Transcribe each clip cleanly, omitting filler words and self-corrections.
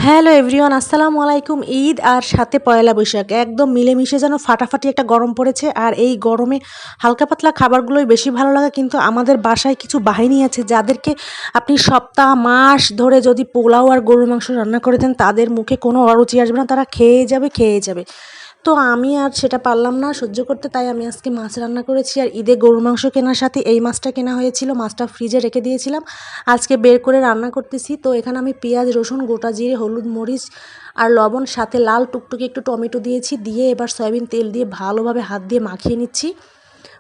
Hello everyone, আসসালামু আলাইকুম। ঈদ আর সাথে পয়লা বৈশাখ একদম মিলেমিশে যেন ফাটাফাটি একটা গরম পড়েছে। আর এই গরমে হালকা পাতলা খাবারগুলোই বেশি ভালো লাগে। কিন্তু আমাদের বাসায় কিছু বাহিনী আছে যাদেরকে আপনি সপ্তাহ মাস ধরে যদি পোলাও আর গরুর মাংস রান্না করে দেন, তাদের মুখে কোনো অরুচি আসবে না, তারা খেয়ে যাবে। তো আমি আর সেটা পারলাম না সহ্য করতে, তাই আমি আজকে মাছ রান্না করেছি। আর ঈদে গরুর মাংস কেনার সাথে এই মাছটা কেনা হয়েছিল, মাছটা ফ্রিজে রেখে দিয়েছিলাম, আজকে বের করে রান্না করতেছি। তো এখানে আমি পেঁয়াজ, রসুন, গোটা জিরে, হলুদ, মরিচ আর লবণ, সাথে লাল টুকটুকে একটু টমেটো দিয়েছি। দিয়ে এবার সয়াবিন তেল দিয়ে ভালোভাবে হাত দিয়ে মাখিয়ে নিচ্ছি।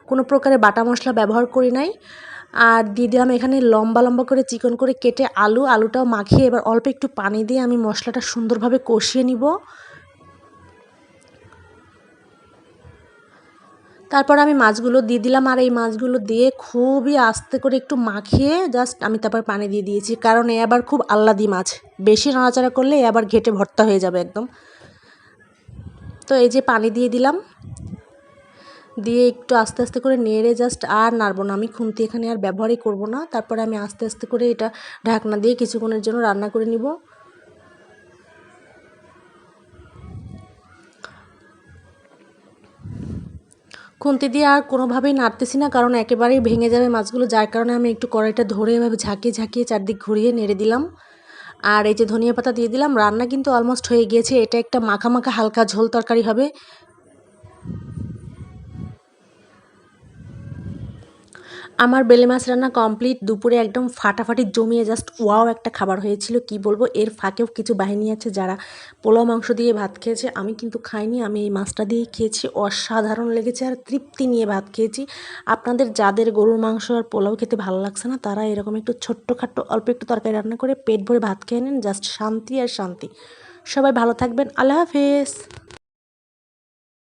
কোনো প্রকারে বাটা মশলা ব্যবহার করি নাই। আর দিয়ে দিলাম এখানে লম্বা লম্বা করে চিকন করে কেটে আলুটাও মাখিয়ে এবার অল্প একটু পানি দিয়ে আমি মশলাটা সুন্দরভাবে কষিয়ে নিব। তারপর আমি মাছগুলো দিয়ে দিলাম, আর এই মাছগুলো দিয়ে খুবই আস্তে করে একটু মাখিয়ে জাস্ট আমি তারপর পানি দিয়ে দিয়েছি, কারণ এ আবার খুব আহ্লাদি মাছ, বেশি নাড়াচাড়া করলে এ আবার ঘেটে ভর্তা হয়ে যাবে একদম। তো এই যে পানি দিয়ে দিলাম, দিয়ে একটু আস্তে আস্তে করে নেড়ে জাস্ট আর নাড়বো না, আমি খুন্তি এখানে আর ব্যবহারই করব না। তারপরে আমি আস্তে আস্তে করে এটা ঢাকনা দিয়ে কিছুক্ষণের জন্য রান্না করে নিব। খুন্তি দিয়ে আর কোনোভাবেই নাড়তেছি না, কারণ একেবারেই ভেঙে যাবে মাছগুলো, যার কারণে আমি একটু কড়াইটা ধরে এভাবে ঝাঁকিয়ে ঝাঁকিয়ে চারদিক ঘুরিয়ে নেড়ে দিলাম। আর এই যে ধনিয়া পাতা দিয়ে দিলাম। রান্না কিন্তু অলমোস্ট হয়ে গিয়েছে, এটা একটা মাখা মাখা হালকা ঝোল তরকারি হবে। আমার বেলে মাছ রান্না কমপ্লিট। দুপুরে একদম ফাটাফাটি জমিয়ে জাস্ট ওয়াও একটা খাবার হয়েছিল, কি বলবো। এর ফাঁকেও কিছু বাহিনী আছে যারা পোলাও মাংস দিয়ে ভাত খেয়েছে, আমি কিন্তু খাইনি, আমি এই মাছটা দিয়েই খেয়েছি। অসাধারণ লেগেছে আর তৃপ্তি নিয়ে ভাত খেয়েছি। আপনাদের যাদের গরুর মাংস আর পোলাও খেতে ভালো লাগছে না, তারা এরকম একটু ছোট্টখাট্ট অল্প একটু তরকারি রান্না করে পেট ভরে ভাত খেয়ে নেন, জাস্ট শান্তি আর শান্তি। সবাই ভালো থাকবেন, আল্লাহ হাফেজ।